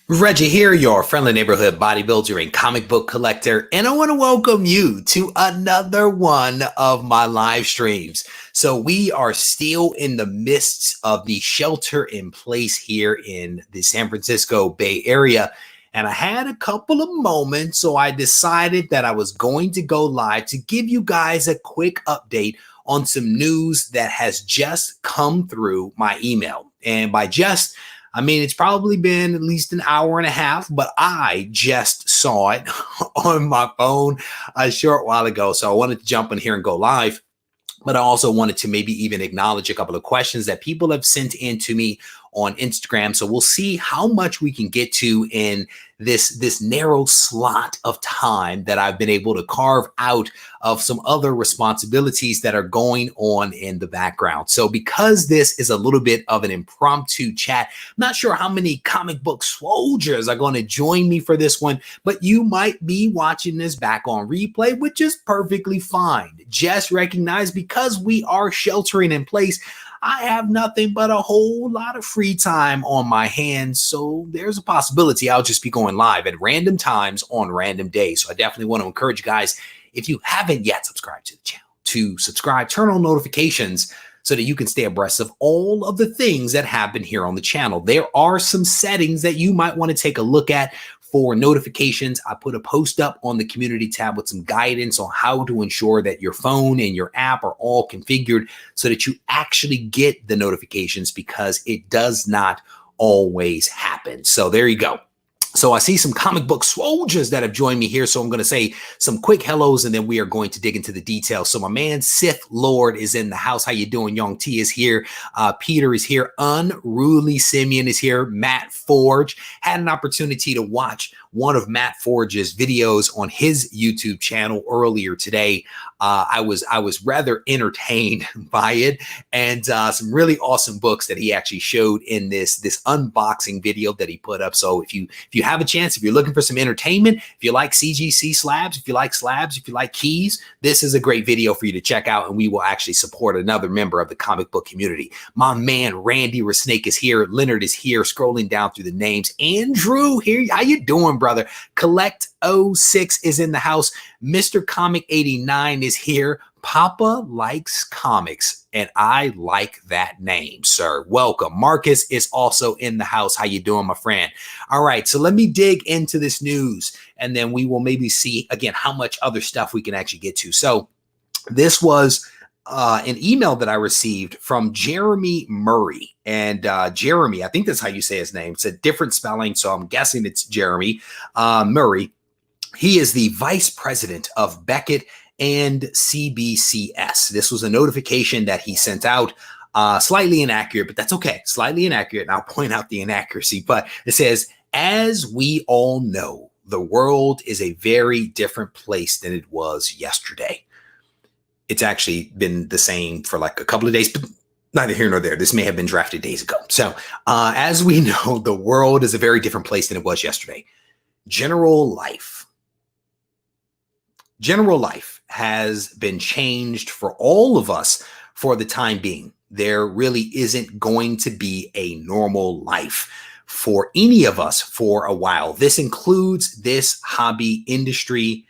Reggie here, your friendly neighborhood bodybuilder and comic book collector, and I want to welcome you to another one of my live streams. So we are still in the midst of the shelter in place here in the San Francisco Bay Area, and I had a couple of moments, so I decided that I was going to go live to give you guys a quick update on some news that has just come through my email. And by just, I mean, it's probably been at least an hour and a half, but I just saw it on my phone a short while ago. So I wanted to jump in here and go live. But I also wanted to maybe even acknowledge a couple of questions that people have sent in to me on Instagram. So we'll see how much we can get to in this narrow slot of time that I've been able to carve out of some other responsibilities that are going on in the background. So because this is a little bit of an impromptu chat, I'm not sure how many comic book soldiers are going to join me for this one, but you might be watching this back on replay, which is perfectly fine. Just recognize because we are sheltering in place, I have nothing but a whole lot of free time on my hands. So there's a possibility I'll just be going live at random times on random days. So I definitely want to encourage you guys, if you haven't yet subscribed to the channel, to subscribe, turn on notifications so that you can stay abreast of all of the things that happen here on the channel. There are some settings that you might want to take a look at for notifications. I put a post up on the community tab with some guidance on how to ensure that your phone and your app are all configured so that you actually get the notifications, because it does not always happen. So there you go. So I see some comic book soldiers that have joined me here. So I'm going to say some quick hellos and then we are going to dig into the details. So my man Sith Lord is in the house. How you doing? Young T is here. Peter is here. Unruly Simeon is here. Matt Forge. Had an opportunity to watch one of Matt Forge's videos on his YouTube channel earlier today. I was rather entertained by it, and some really awesome books that he actually showed in this unboxing video that he put up. So if you have a chance, if you're looking for some entertainment, if you like CGC slabs, if you like keys, this is a great video for you to check out, and we will actually support another member of the comic book community. My man Randy Resnake is here. Leonard is here. Scrolling down through the names. Andrew here. How you doing, brother? Collect 06 is in the house. Mr. Comic 89 is here. Papa likes comics, and I like that name, sir. Welcome. Marcus is also in the house. How you doing, my friend? All right, so let me dig into this news, and then we will maybe see, again, how much other stuff we can actually get to. So this was an email that I received from Jeremy Murray. And Jeremy, I think that's how you say his name. It's a different spelling, so I'm guessing it's Jeremy Murray. He is the vice president of Beckett and CBCS. This was a notification that he sent out, slightly inaccurate, but that's okay. Slightly inaccurate, and I'll point out the inaccuracy. But it says, as we all know, the world is a very different place than it was yesterday. It's actually been the same for like a couple of days, but neither here nor there. This may have been drafted days ago. So as we know, the world is a very different place than it was yesterday. General life has been changed for all of us for the time being. There really isn't going to be a normal life for any of us for a while. This includes this hobby industry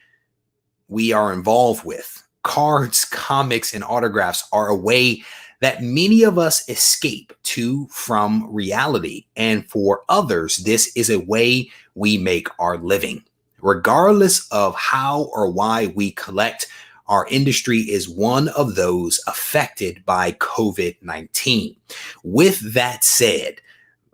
we are involved with. Cards, comics, and autographs are a way that many of us escape to from reality. And for others, this is a way we make our living. Regardless of how or why we collect, our industry is one of those affected by COVID-19. With that said,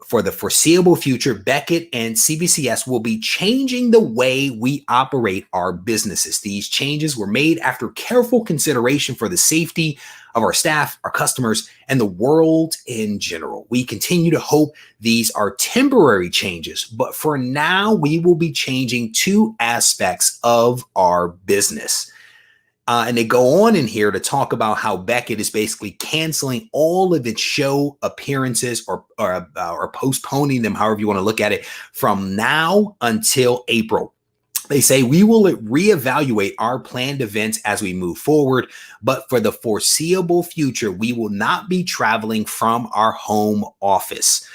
for the foreseeable future, Beckett and CBCS will be changing the way we operate our businesses. These changes were made after careful consideration for the safety of our staff, our customers, and the world in general. We continue to hope these are temporary changes, but for now, we will be changing two aspects of our business. And they go on in here to talk about how Beckett is basically canceling all of its show appearances or postponing them, however you want to look at it, from now until April. They say we will reevaluate our planned events as we move forward, but for the foreseeable future, we will not be traveling from our home office.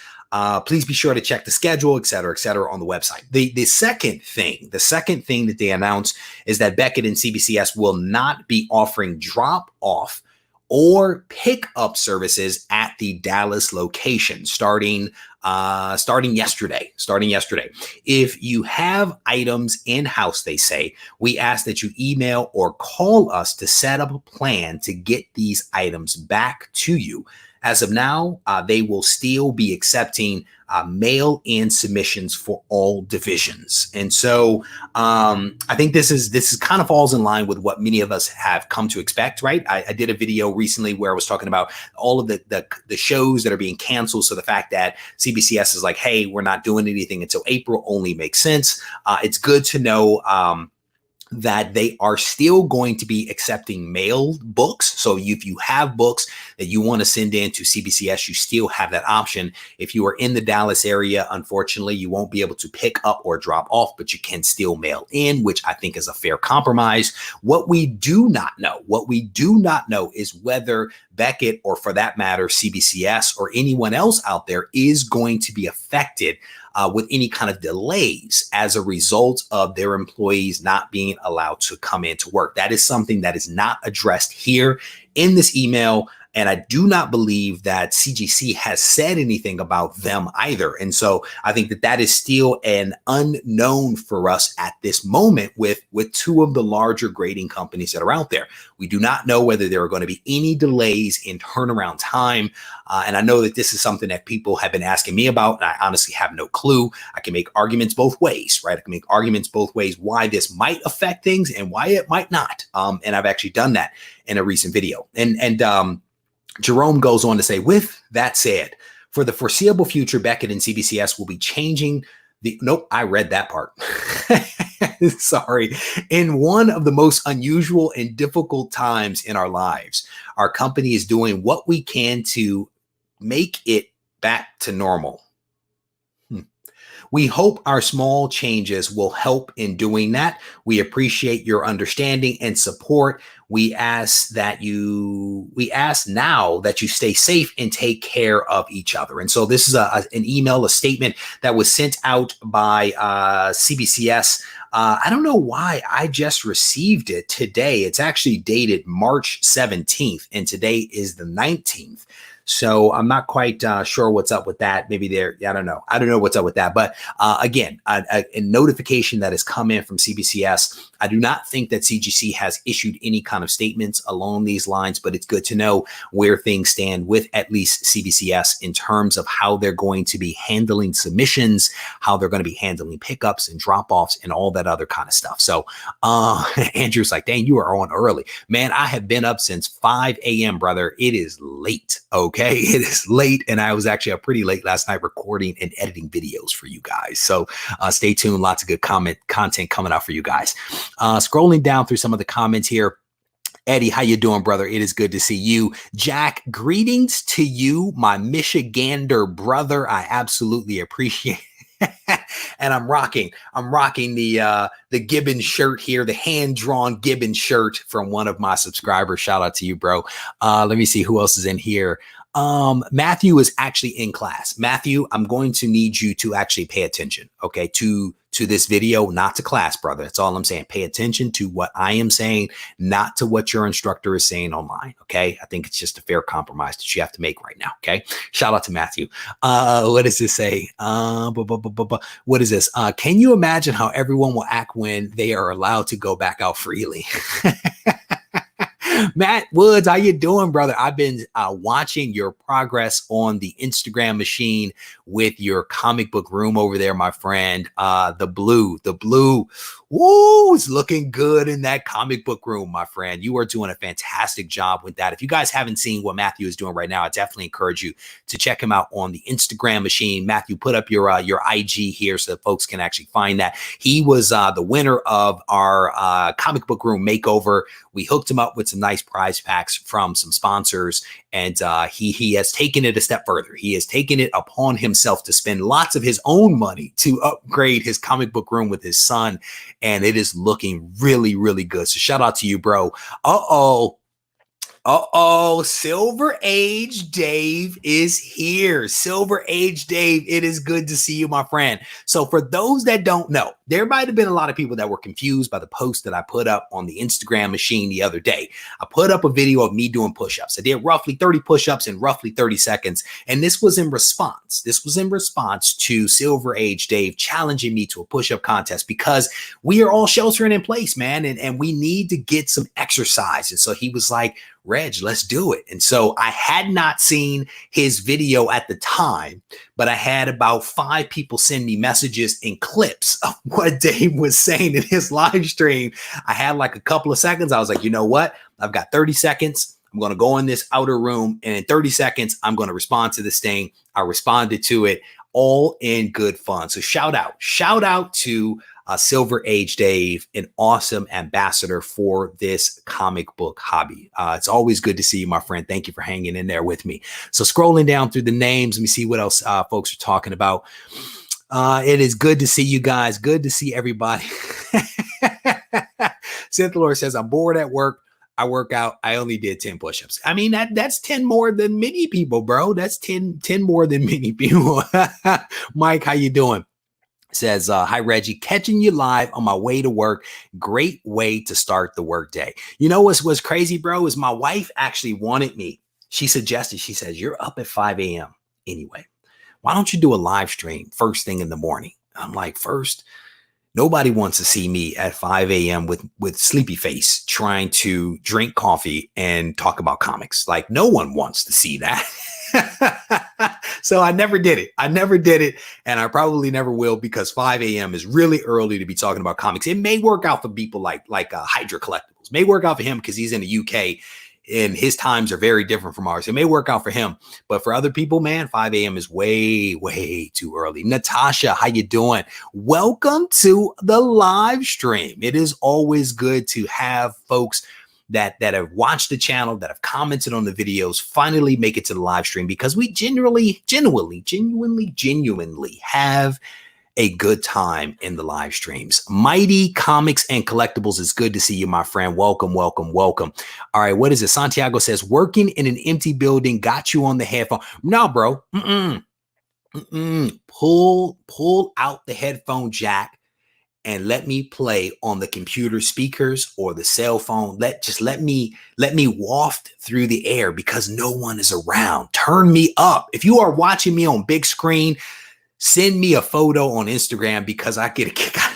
please be sure to check the schedule, et cetera, on the website. The second thing that they announced is that Beckett and CBCS will not be offering drop-off or pick-up services at the Dallas location starting yesterday. If you have items in-house, they say, we ask that you email or call us to set up a plan to get these items back to you. As of now, they will still be accepting mail-in submissions for all divisions. And so I think this is kind of falls in line with what many of us have come to expect, right? I did a video recently where I was talking about all of the shows that are being canceled. So the fact that CBCS is like, hey, we're not doing anything until April only makes sense. It's good to know that they are still going to be accepting mailed books. So if you have books that you want to send in to CBCS, you still have that option. If you are in the Dallas area, unfortunately, you won't be able to pick up or drop off, but you can still mail in, which I think is a fair compromise. What we do not know is whether Beckett, or for that matter, CBCS or anyone else out there, is going to be affected with any kind of delays as a result of their employees not being allowed to come into work. That is something that is not addressed here in this email. And I do not believe that CGC has said anything about them either. And so I think that is still an unknown for us at this moment with two of the larger grading companies that are out there. We do not know whether there are going to be any delays in turnaround time. And I know that this is something that people have been asking me about, and I honestly have no clue. I can make arguments both ways, right? I can make arguments both ways why this might affect things and why it might not. And I've actually done that in a recent video. And Jerome goes on to say, with that said, for the foreseeable future, Beckett and CBCS will be changing nope, I read that part. Sorry. In one of the most unusual and difficult times in our lives, our company is doing what we can to make it back to normal. We hope our small changes will help in doing that. We appreciate your understanding and support. We ask now that you stay safe and take care of each other. And so this is an email, a statement that was sent out by CBCS. I don't know why I just received it today. It's actually dated March 17th, and today is the 19th. So I'm not quite sure what's up with that. Maybe I don't know. I don't know what's up with that. But again, a notification that has come in from CBCS. I do not think that CGC has issued any kind of statements along these lines, but it's good to know where things stand with at least CBCS in terms of how they're going to be handling submissions, how they're going to be handling pickups and drop-offs and all that other kind of stuff. So Andrew's like, dang, you are on early. Man, I have been up since 5 a.m., brother. It is late. Okay, it is late, and I was actually up pretty late last night recording and editing videos for you guys. So stay tuned. Lots of good content coming out for you guys. Scrolling down through some of the comments here. Eddie, how you doing, brother? It is good to see you. Jack, greetings to you, my Michigander brother. I absolutely appreciate it. And I'm rocking the Gibbon shirt here, the hand-drawn Gibbon shirt from one of my subscribers. Shout out to you, bro. Let me see who else is in here. Matthew is actually in class. Matthew, I'm going to need you to actually pay attention, okay, to this video, not to class, brother. That's all I'm saying. Pay attention to what I am saying, not to what your instructor is saying online, okay? I think it's just a fair compromise that you have to make right now, okay? Shout out to Matthew. What does this say? What is this? Can you imagine how everyone will act when they are allowed to go back out freely? Matt Woods, how you doing, brother? I've been watching your progress on the Instagram machine with your comic book room over there, my friend. The blue, woo, it's looking good in that comic book room, my friend. You are doing a fantastic job with that. If you guys haven't seen what Matthew is doing right now, I definitely encourage you to check him out on the Instagram machine. Matthew, put up your IG here so that folks can actually find that. He was the winner of our comic book room makeover. We hooked him up with some nice prize packs from some sponsors, and he has taken it a step further. He has taken it upon himself to spend lots of his own money to upgrade his comic book room with his son, and it is looking really, really good. So shout out to you, bro. Uh-oh, Silver Age Dave is here. Silver Age Dave, it is good to see you, my friend. So for those that don't know, there might have been a lot of people that were confused by the post that I put up on the Instagram machine the other day. I put up a video of me doing push-ups. I did roughly 30 push-ups in roughly 30 seconds. And this was in response. This was in response to Silver Age Dave challenging me to a push-up contest because we are all sheltering in place, man. And we need to get some exercise. And so he was like, Reg, let's do it. And so I had not seen his video at the time, but I had about 5 people send me messages and clips of what Dave was saying in his live stream. I had like a couple of seconds. I was like, you know what? I've got 30 seconds. I'm going to go in this outer room, and in 30 seconds, I'm going to respond to this thing. I responded to it, all in good fun. So shout out to Silver Age Dave, an awesome ambassador for this comic book hobby. It's always good to see you, my friend. Thank you for hanging in there with me. So scrolling down through the names, let me see what else folks are talking about. It is good to see you guys. Good to see everybody. Cynthia says, I'm bored at work. I work out. I only did 10 push-ups. I mean, that's 10 more than many people, bro. That's 10 more than many people. Mike, how you doing? Says, hi, Reggie, catching you live on my way to work. Great way to start the work day. You know what's crazy, bro, is my wife actually wanted me. She suggested, she says, you're up at 5 a.m. anyway. Why don't you do a live stream first thing in the morning? I'm like, first, nobody wants to see me at 5 a.m. with sleepy face trying to drink coffee and talk about comics. Like, no one wants to see that. So I never did it. And I probably never will, because 5 a.m. is really early to be talking about comics. It may work out for people like Hydra Collectibles. May work out for him because he's in the UK and his times are very different from ours. It may work out for him, but for other people, man, 5 a.m. is way, way too early. Natasha, how you doing? Welcome to the live stream. It is always good to have folks that have watched the channel, that have commented on the videos, finally make it to the live stream, because we genuinely have a good time in the live streams. Mighty Comics and Collectibles, is good to see you, my friend. Welcome. All right, what is it? Santiago says, working in an empty building got you on the headphone. No, bro. Pull out the headphone jack and let me play on the computer speakers or the cell phone. Let me waft through the air, because no one is around. Turn me up. If you are watching me on big screen, send me a photo on Instagram, because I get a kick out.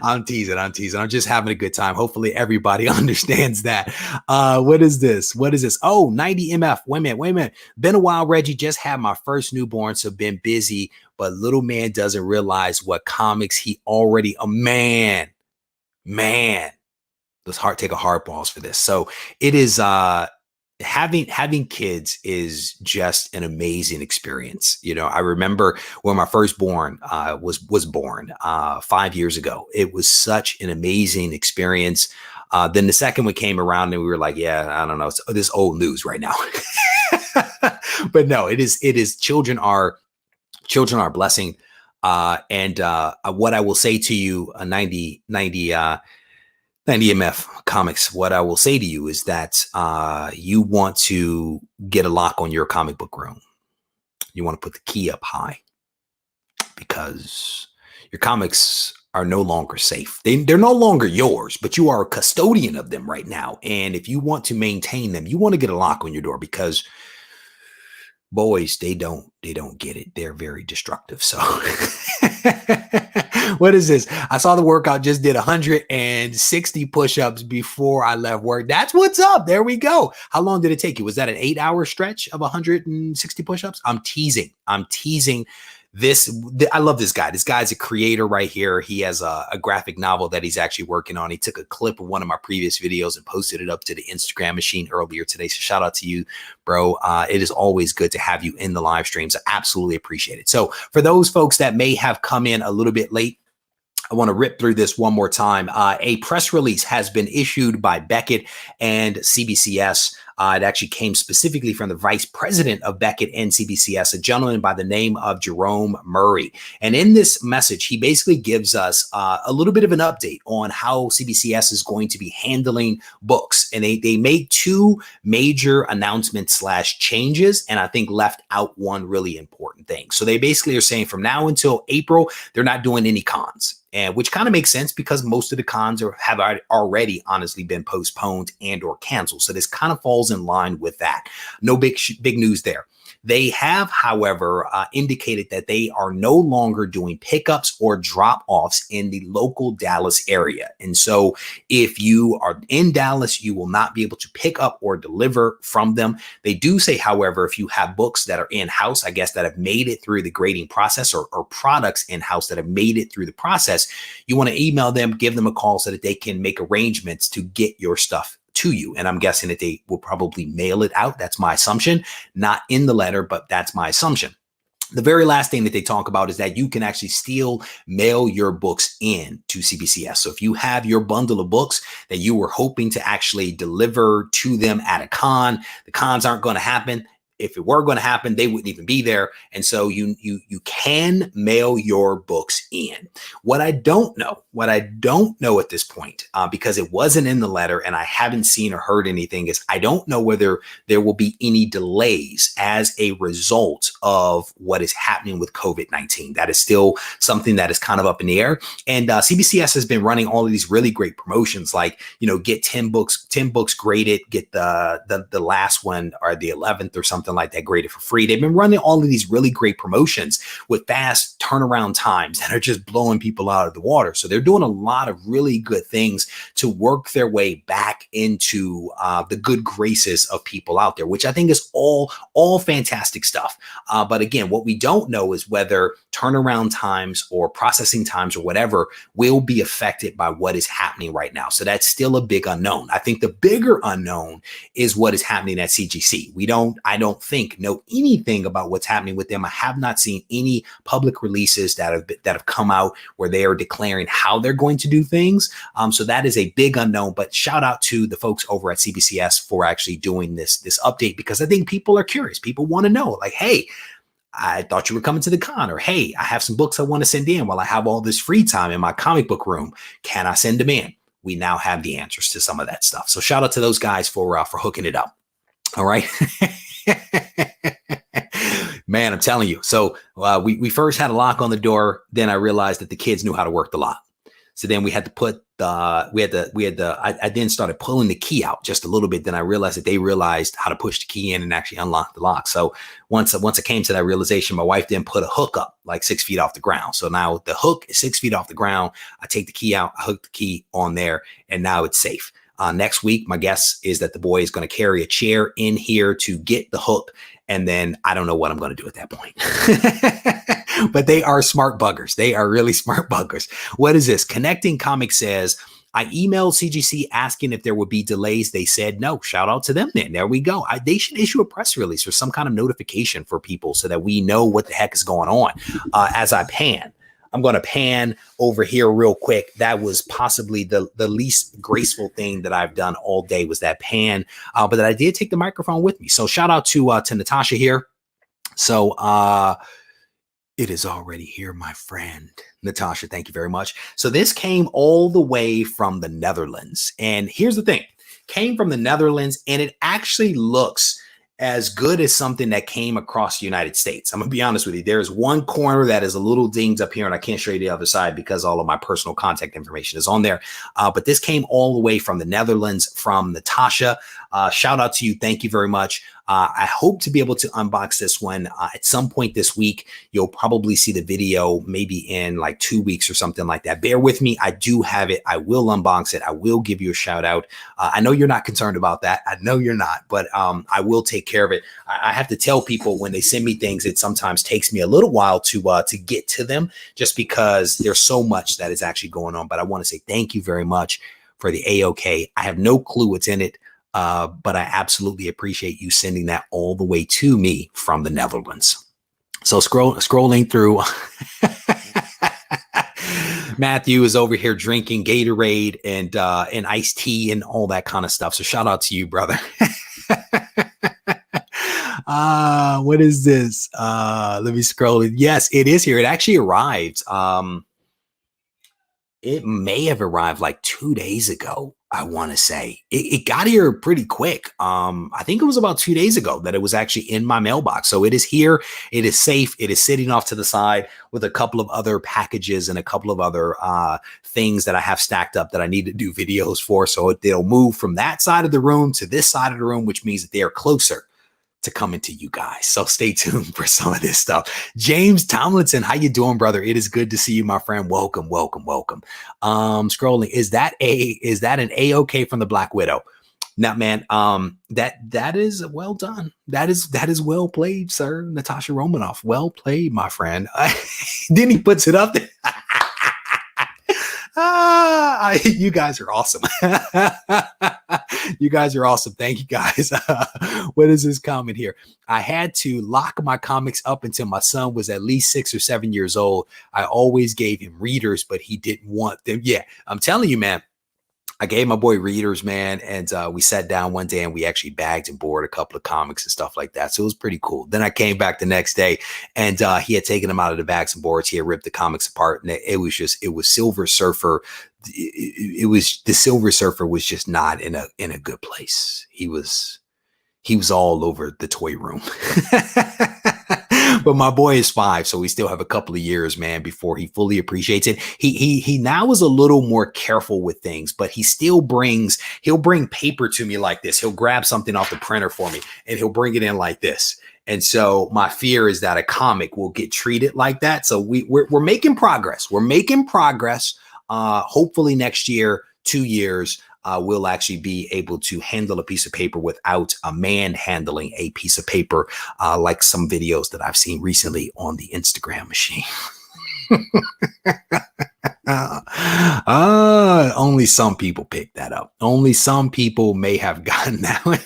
I'm teasing. I'm just having a good time. Hopefully everybody understands that. What is this? Oh, 90 MF. Wait a minute. Been a while, Reggie. Just had my first newborn, so been busy. But little man doesn't realize what comics he already a man. Let's take a hard pause for this. So it is having kids is just an amazing experience. You know, I remember when my firstborn was born 5 years ago. It was such an amazing experience. Then the second one came around and we were like, yeah, I don't know, it's this old news right now. But no, it is children are a blessing. And what I will say to you, 90 MF Comics, what I will say to you is that you want to get a lock on your comic book room. You want to put the key up high, because your comics are no longer safe. They're no longer yours, but you are a custodian of them right now. And if you want to maintain them, you want to get a lock on your door, because boys, they don't get it. They're very destructive. So what is this? I saw the workout, just did 160 push-ups before I left work. That's what's up. There we go. How long did it take you? Was that an 8-hour stretch of 160 push-ups? I'm teasing. I love this guy. This guy's a creator right here. He has a graphic novel that he's actually working on. He took a clip of one of my previous videos and posted it up to the Instagram machine earlier today. So shout out to you, bro. It is always good to have you in the live streams. I absolutely appreciate it. So for those folks that may have come in a little bit late, I want to rip through this one more time. A press release has been issued by Beckett and CBCS. It actually came specifically from the vice president of Beckett and CBCS, a gentleman by the name of Jerome Murray. And in this message, he basically gives us a little bit of an update on how CBCS is going to be handling books. And they made two major announcements / changes, and I think left out one really important thing. So they basically are saying from now until April, they're not doing any cons. And which kind of makes sense because most of the cons have already honestly been postponed and or canceled. So this kind of falls in line with that. No big news there. They have, however, indicated that they are no longer doing pickups or drop-offs in the local Dallas area. And so if you are in Dallas, you will not be able to pick up or deliver from them. They do say, however, if you have books that are in-house, I guess that have made it through the grading process or products in-house that have made it through the process, you want to email them, give them a call so that they can make arrangements to get your stuff to you. And I'm guessing that they will probably mail it out. That's my assumption, not in the letter, but that's my assumption. The very last thing that they talk about is that you can actually still mail your books in to CBCS. So if you have your bundle of books that you were hoping to actually deliver to them at a con, the cons aren't going to happen. If it were going to happen, they wouldn't even be there. And so you can mail your books in. What I don't know at this point, because it wasn't in the letter and I haven't seen or heard anything, is I don't know whether there will be any delays as a result of what is happening with COVID-19. That is still something that is kind of up in the air. And CBCS has been running all of these really great promotions, like, get 10 books graded, get the last one or the 11th or something like that graded for free. They've been running all of these really great promotions with fast turnaround times that are just blowing people out of the water. So they're doing a lot of really good things to work their way back into the good graces of people out there, which I think is all fantastic stuff. But again, what we don't know is whether turnaround times or processing times or whatever will be affected by what is happening right now. So that's still a big unknown. I think the bigger unknown is what is happening at CGC. I don't think know anything about what's happening with them. I have not seen any public releases that have come out where they are declaring how they're going to do things. So that is a big unknown, but shout out to the folks over at CBCS for actually doing this update, because I think people are curious. People want to know, like, hey, I thought you were coming to the con, or hey, I have some books I want to send in while I have all this free time in my comic book room. Can I send them in? We now have the answers to some of that stuff. So shout out to those guys for hooking it up. All right. Man, I'm telling you. So we first had a lock on the door. Then I realized that the kids knew how to work the lock. So then we had to put I then started pulling the key out just a little bit. Then I realized that they realized how to push the key in and actually unlock the lock. So once I came to that realization, my wife then put a hook up like 6 feet off the ground. So now the hook is 6 feet off the ground. I take the key out, I hook the key on there, and now it's safe. Next week, my guess is that the boy is going to carry a chair in here to get the hook. And then I don't know what I'm going to do at that point. But they are smart buggers. They are really smart buggers. What is this? Connecting Comics says, I emailed CGC asking if there would be delays. They said no. Shout out to them then. There we go. They should issue a press release or some kind of notification for people so that we know what the heck is going on. As I pan, I'm going to pan over here real quick. That was possibly the least graceful thing that I've done all day, was that pan. But I did take the microphone with me. So shout out to Natasha here. So it is already here, my friend. Natasha, thank you very much. So this came all the way from the Netherlands. And here's the thing. Came from the Netherlands, and it actually looks as good as something that came across the United States. I'm gonna be honest with you. There's one corner that is a little dinged up here, and I can't show you the other side because all of my personal contact information is on there. But this came all the way from the Netherlands, from Natasha. Shout out to you. Thank you very much. I hope to be able to unbox this one at some point this week. You'll probably see the video maybe in like 2 weeks or something like that. Bear with me. I do have it. I will unbox it. I will give you a shout out. I know you're not concerned about that. I know you're not, but I will take care of it. I have to tell people when they send me things, it sometimes takes me a little while to get to them, just because there's so much that is actually going on. But I want to say thank you very much for the AOK. I have no clue what's in it. But I absolutely appreciate you sending that all the way to me from the Netherlands. So scrolling through, Matthew is over here drinking Gatorade and iced tea and all that kind of stuff. So shout out to you, brother. What is this? Let me scroll it. Yes, it is here. It actually arrived. It may have arrived like 2 days ago. I want to say it got here pretty quick. I think it was about 2 days ago that it was actually in my mailbox. So it is here. It is safe. It is sitting off to the side with a couple of other packages and a couple of other things that I have stacked up that I need to do videos for. So they'll move from that side of the room to this side of the room, which means that they are closer to coming to you guys. So stay tuned for some of this stuff. James Tomlinson, how you doing, brother? It is good to see you, my friend. Welcome, welcome, welcome. Scrolling. Is that an A-OK from the Black Widow? Now, man, that is well done. That is well played, sir. Natasha Romanoff. Well played, my friend. Then he puts it up there. You guys are awesome. You guys are awesome. Thank you, guys. What is this comment here? I had to lock my comics up until my son was at least 6 or 7 years old. I always gave him readers, but he didn't want them. Yeah, I'm telling you, man. I gave my boy readers, man, and we sat down one day and we actually bagged and board a couple of comics and stuff like that. So it was pretty cool. Then I came back the next day and he had taken them out of the bags and boards. He had ripped the comics apart, and it was Silver Surfer. The Silver Surfer was just not in a good place. He was all over the toy room. But my boy is 5, so we still have a couple of years, man, before he fully appreciates it. He now is a little more careful with things, but he'll bring paper to me like this. He'll grab something off the printer for me and he'll bring it in like this. And so my fear is that a comic will get treated like that. So we're making progress. We're making progress. Hopefully next year, 2 years, we'll actually be able to handle a piece of paper without a man handling a piece of paper, like some videos that I've seen recently on the Instagram machine. Only some people picked that up. Only some people may have gotten that one.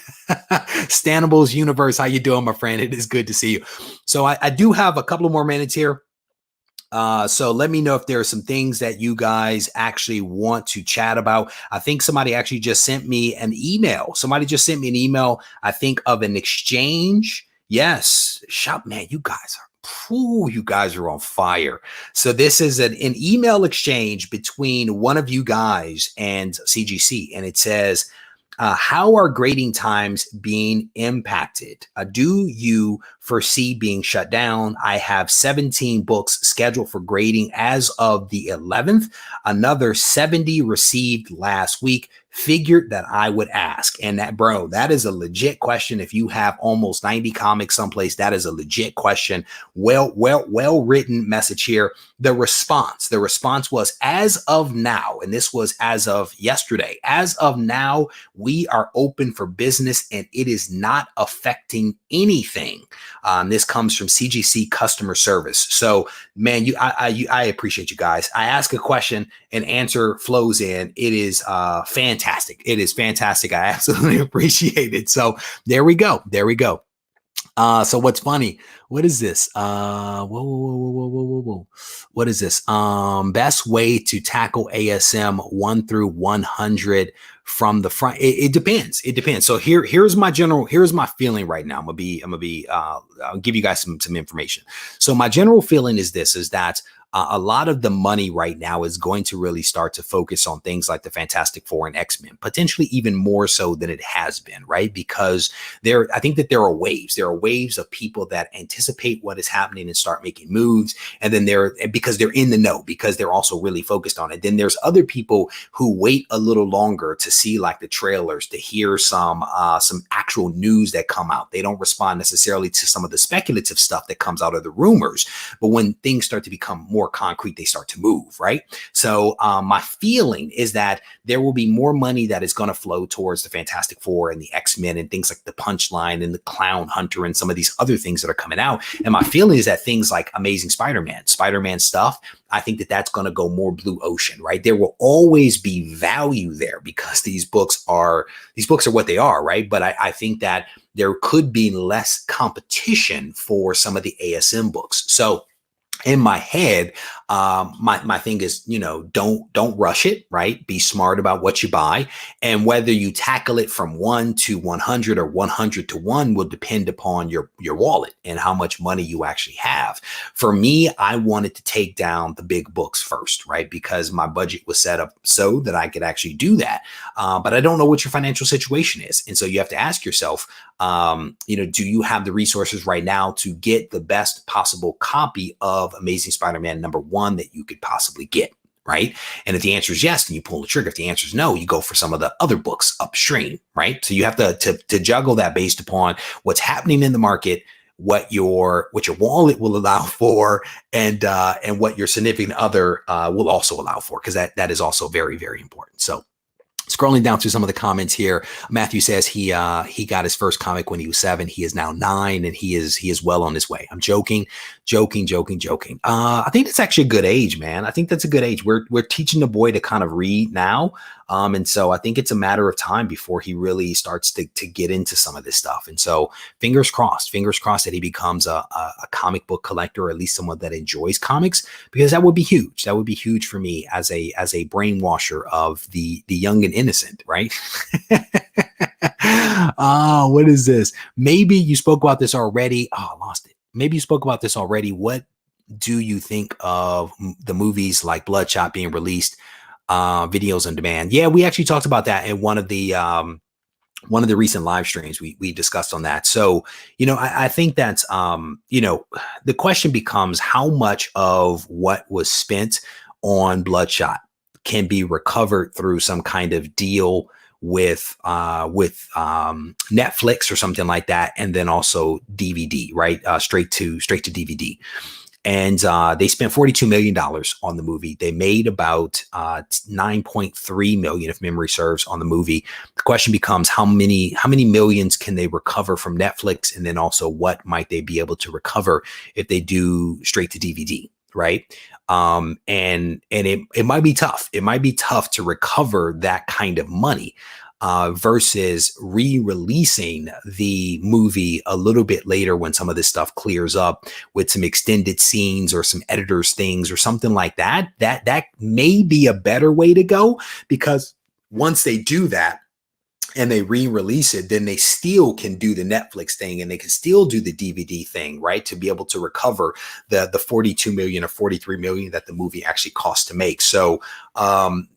Stanables Universe, how you doing, my friend? It is good to see you. So I do have a couple of more minutes here. So let me know if there are some things that you guys actually want to chat about. I think somebody actually just sent me an email. I think of an exchange. Yes. Shop, man, you guys are on fire. So this is an email exchange between one of you guys and CGC. And it says, how are grading times being impacted? Do you foresee being shut down? I have 17 books scheduled for grading as of the 11th. Another 70 received last week. Figured that I would ask. And that is a legit question. If you have almost 90 comics someplace, that is a legit question. Well written message here. The response was, as of now, and this was as of yesterday, as of now, we are open for business and it is not affecting anything. This comes from CGC customer service. So, man, I appreciate you guys. I ask a question, an answer flows in. It is fantastic. It is fantastic. I absolutely appreciate it. So there we go. So what's funny? What is this? Whoa. What is this? Best way to tackle ASM 1 through 100 from the front. It depends. So here's my feeling right now. I'll give you guys some information. So my general feeling is that a lot of the money right now is going to really start to focus on things like the Fantastic Four and X-Men, potentially even more so than it has been, right? Because I think that there are waves of people that anticipate what is happening and start making moves. And then because they're in the know, because they're also really focused on it. Then there's other people who wait a little longer to see like the trailers, to hear some actual news that come out. They don't respond necessarily to some of the speculative stuff that comes out of the rumors, but when things start to become more concrete, they start to move, right? So my feeling is that there will be more money that is going to flow towards the Fantastic Four and the X-Men and things like the Punchline and the Clown Hunter and some of these other things that are coming out. And my feeling is that things like Amazing Spider-Man stuff, I think that that's going to go more blue ocean, right? There will always be value there because these books are what they are, right? But I think that there could be less competition for some of the ASM books. So in my head, My thing is, don't rush it, right? Be smart about what you buy, and whether you tackle it from 1 to 100 or 100 to 1 will depend upon your wallet and how much money you actually have. For me, I wanted to take down the big books first, right? Because my budget was set up so that I could actually do that. But I don't know what your financial situation is, and so you have to ask yourself, do you have the resources right now to get the best possible copy of Amazing Spider-Man #1 that you could possibly get, right? And if the answer is yes, then you pull the trigger. If the answer is no, you go for some of the other books upstream, right? So you have to juggle that based upon what's happening in the market, what your wallet will allow for, and what your significant other will also allow for, because that is also very, very important. So scrolling down through some of the comments here, Matthew says he got his first comic when he was 7. He is now 9, and he is well on his way. I'm joking. I think that's actually a good age, man. I think that's a good age. We're teaching the boy to kind of read now, and so I think it's a matter of time before he really starts to get into some of this stuff. And so fingers crossed that he becomes a comic book collector, or at least someone that enjoys comics, because that would be huge. That would be huge for me as a brainwasher of the young and innocent, right? What is this? Maybe you spoke about this already. Oh, I lost it. Maybe you spoke about this already. What do you think of the movies like Bloodshot being released, videos on demand? Yeah, we actually talked about that in one of the recent live streams. We discussed on that. So, I think that's, the question becomes how much of what was spent on Bloodshot can be recovered through some kind of deal with Netflix or something like that, and then also DVD, right? Straight to DVD. And they spent $42 million on the movie. They made about $9.3 million, if memory serves, on the movie. The question becomes how many millions can they recover from Netflix, and then also what might they be able to recover if they do straight to DVD, right? And it might be tough. It might be tough to recover that kind of money versus re-releasing the movie a little bit later when some of this stuff clears up with some extended scenes or some editors things or something like that. That may be a better way to go, because once they do that and they re-release it, then they still can do the Netflix thing, and they can still do the DVD thing, right? To be able to recover the 42 million or 43 million that the movie actually cost to make. So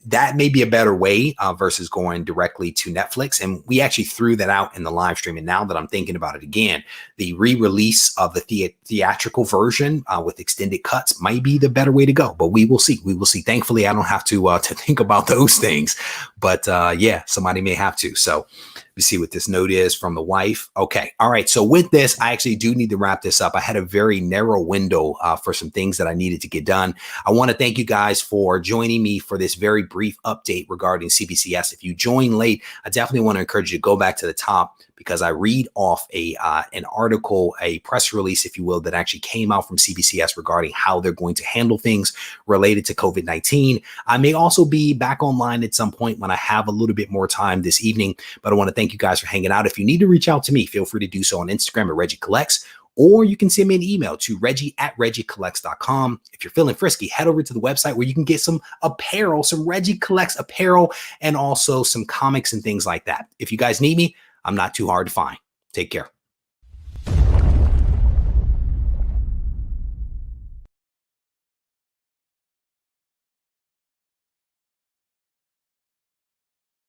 that may be a better way versus going directly to Netflix. And we actually threw that out in the live stream. And now that I'm thinking about it again, the re-release of the theatrical version with extended cuts might be the better way to go. But we will see. We will see. Thankfully, I don't have to think about those things. But yeah, somebody may have to. So we see what this note is from the wife. Okay. All right. So with this, I actually do need to wrap this up. I had a very narrow window for some things that I needed to get done. I want to thank you guys for joining me for this very brief update regarding CBCS. If you joined late, I definitely want to encourage you to go back to the top, because I read off an article, a press release, if you will, that actually came out from CBCS regarding how they're going to handle things related to COVID-19. I may also be back online at some point when I have a little bit more time this evening, but I want to thank you guys for hanging out. If you need to reach out to me, feel free to do so on Instagram at RegieCollects, or you can send me an email to Regie@RegieCollects.com. If you're feeling frisky, head over to the website where you can get some apparel, some Regie Collects apparel, and also some comics and things like that. If you guys need me, I'm not too hard to find. Take care.